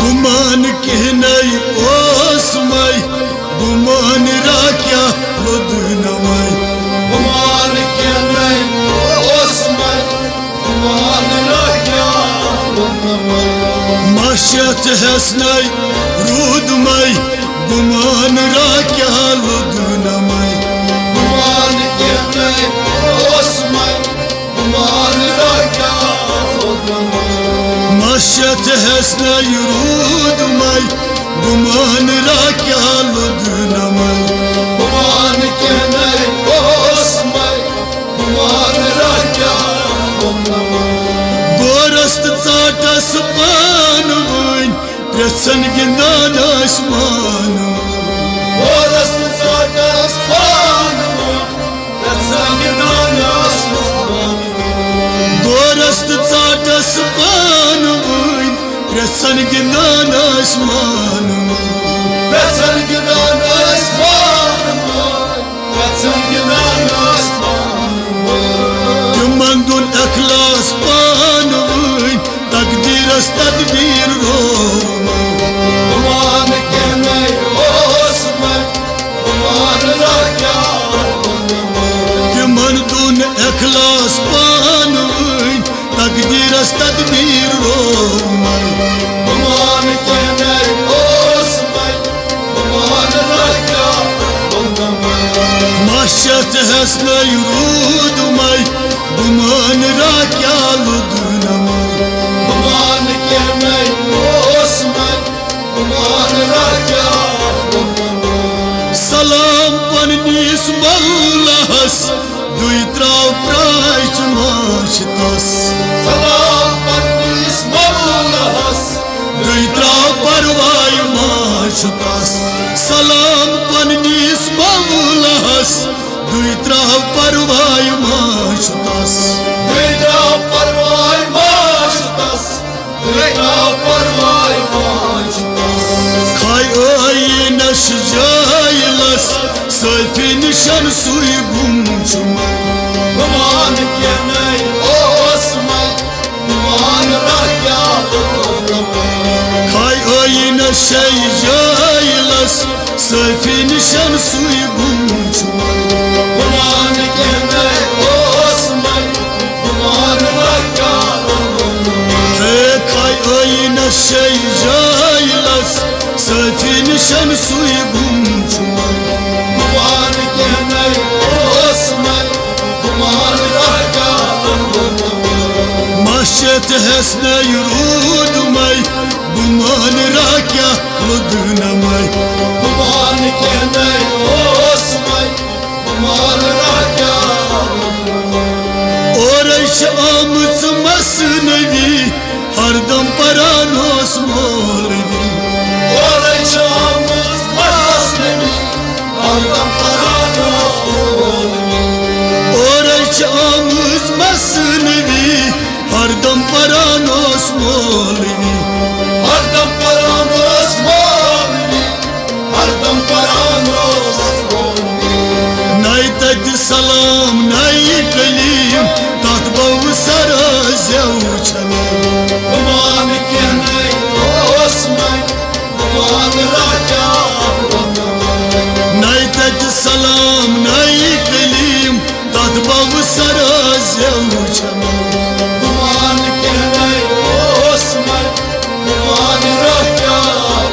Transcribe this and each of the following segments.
गुमान कहनाई ओसमाई गुमान राख्या लोदनमाई गुमान कहनाई ओसमाई गुमान राख्या लोदनमाई माशत हसनाई रूदमाई गुमान राख्या लोदनमाई गुमान कहनाई ओसमाई गुमान राख्या लोदनमाई माशत हसनाई रूदमाई गुमान राख्या लोदनमाई गुमान कहनाई ओसमाई गुमान राख्या लोदनमाई गोरस्त चाटस पान वन प्रसन गिंदान आसमान गोरस्त चाटस पान प्रसन गिंदान आसमान गोरस्त चाटस पान वन प्रसन गिंदान आसमान प्रसन गिंदान आसमान प्रसन गिंदान आसमान तिमन दुन अखलास पान वन तकदीरस तदबीर रोम गुमान कहनाई ओसमाई गुमान राख्या लोदनमाई तिमन दुन अखलास पान वन तकदीरस तदबीर रोम गुमान कहनाई ओसमाई गुमान राख्या लोदनमाई माशत हसनाई रूदमाई गुमान राख्या लोदनमाई गुमान कहनाई ओसमाई गुमान राख्या लोदनमाई सलाम पन्नीस मौलास दुई त्राव प्राच माशतस सलाम पन्नीस मौलास दुई त्राव परवाय माशतस सलाम पन्नीस मौलास दुई त्राव परवाय माशतस दुईटा परवाय माशतस दुईटा परवाय माशतस खाय आई नश जायलस सफी निशन सुई गुमचुमाई गुमान कहनाई ओसमाई गुमान राख्या लोदनमाई खाय आई नश जायलस सफी निशन सुई गुमचुमाई गुमान कहनाई ओसमाई गुमान राख्या लोदनमाई हे खाय आई नश जायलस सफी निशन सुई गुमचुमाई गुमान कहनाई ओसमाई गुमान राख्या लोदनमाई माशत हसनाई रूदमाई गुमान राख्या लोदनमाई गुमान कहनाई ओसमाई गुमान राख्या लोदनमाई और आमच मसनवी हरदम परानोस मौलवी और शामस मसनवी हरदम परानोस मौलवी और आमच मसनवी हरदम परानोस मौलवी हरदम परानोस मौलवी हरदम परानोस मौलवी नई तत सलाम नई कलीम तथ बहु सरा जौचना गुमान कहनाई ओसमाई गुमान राख्या लोदनमाई नई तत सलाम नई कलीम तथ बहु सरा जौचना गुमान कहनाई ओसमाई गुमान राख्या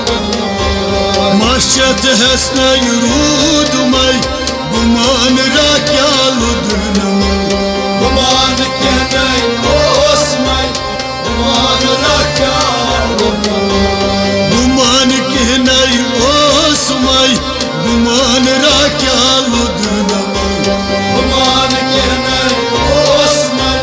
लोदनमाई माशत हसनाई रूदमाई गुमान राख्या लोदनमाई गुमान कहनाई ओसमाई गुमान राख्या लोदनमाई गुमान कहनाई ओसमाई गुमान राख्या लोदनमाई गुमान कहनाई ओसमाई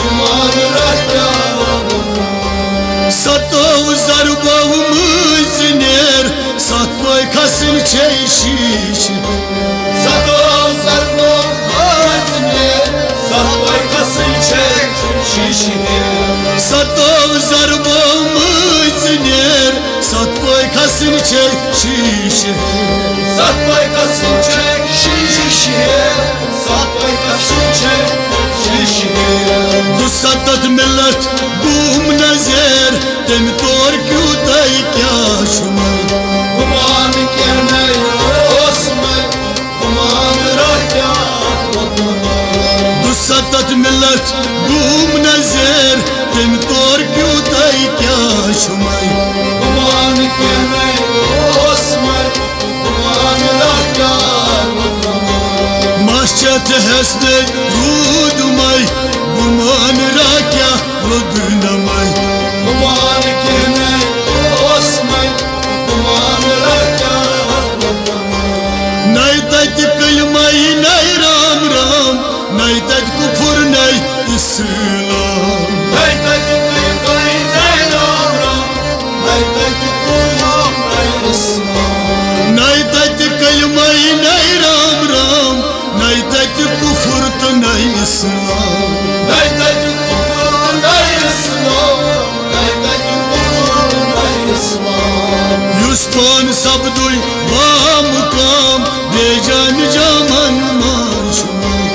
गुमान राख्या लोदनमाई सतोव जरबव मजनेर सतोय खसन छे शीश सतो सरनो आजने सतोय खसन छे शीशे सतोव जरबव मजनेर सतोय खसन छे शीश सतोय खसन छे शीशे सतोय खसन छे शीशे दुसतत मिलत बूम नजर तम तोर क्यों तय रूम नजर तम तोर क्यों तई क्या शुमाई गुमान के नहीं ओसमय गुमान राजा मस्जिद हसने रूद मई गुमान राख्या रुद नमई गुमान के नहीं ओसमय गुमान राजा नई तत कलमई नई राम राम नई तत कुफुर नई इस्लाम नहीं तक कोई नहीं राम राम नहीं तक गुलाम नहीं इस्लाम नई तत कलमई नई राम राम नई तत कुफुर तो नई इस्लाम नहीं तक नहीं इस्लाम नहीं तक नहीं इस्लाम युस पान सब्दुई बामुकाम बेजान जामन माशुमाई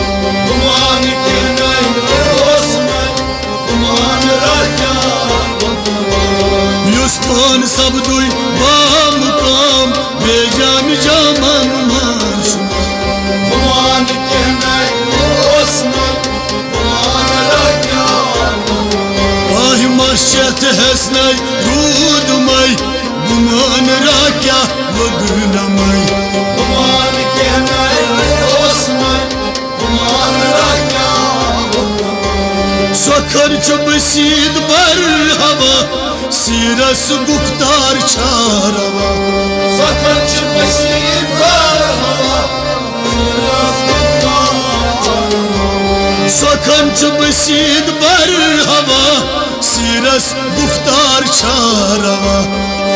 गुमान के नहीं ओसमय गुमान राजा युस पान सब्दुई बामुकाम बेजान जामन माशुमाई गुमान के नहीं ओसमय गुमान राजा आहि मस्जिद हसनई रूद मई गुमान राख्या वद नमई गुमान के नहीं ओसमय गुमान राजा सखर च बसीद बर हवा सिरस गुफ्तार छारवा सखच बसीर पर हवा सखन च बसीद बर हवा सिरस गुफ्तार छारवा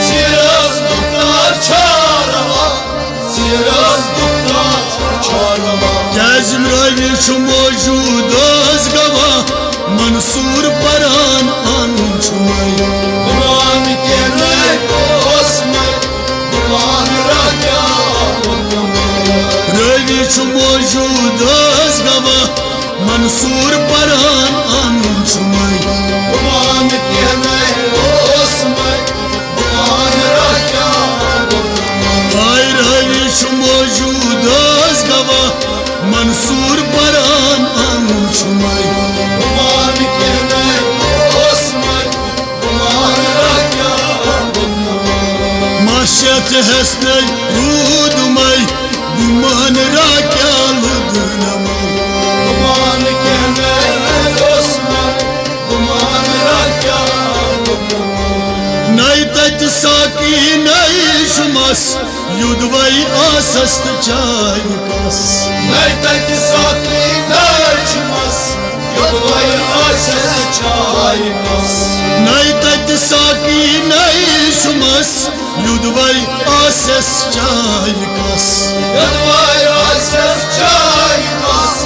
सिरस गुप्तार छारवा सिरस गुप्तार छारवा कैजिम रवि छु मौजूद गवा मंसूर परान अनछुमई गुमान के नहीं ओसमय गुमान राजा रवि छु मौजूद गवा मंसूर परान अनछुमई गुमान के नहीं ओसमय गुमान राजा आय रवि छु मौजूद गवा मंसूर परान अनछुमई गुमान के नहीं ओसमय गुमान राजा मस्जिद हसनई रूद मई गुमान राख्या लुद नमई गुमान के नहीं ओसमय गुमान राजा नई तत साकी नई शुमस युद्धवई आसस्त चाय कस नहीं तक साथी नचमस युद्धवई आशस चाय कस नई तत साकी नई शुमस युद्धवई आसस्त चाय कस युद्धवई आशस चाय कस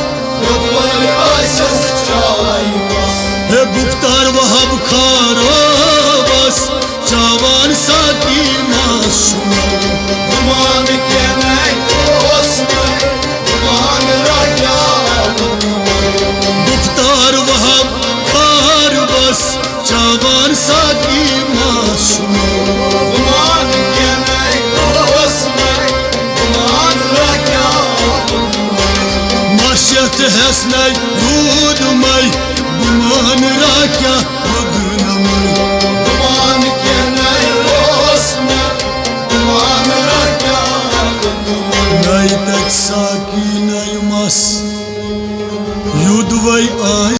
युद्धवई आशस चाय कस हे गुफ्तार वहब खारो बस चावान साकी माशुमा गुमान के नहीं ओसमय गुमान राजा गुफ्तार वहब खार बस चावान साकी माशुमा गुमान के नहीं ओसमय गुमान राजा मस्जिद हसनई रूद मई गुमान राख्या वद नमई गुमान के नहीं ओसमय गुमान राजा नई तक साकी नई मस युद्धवई आय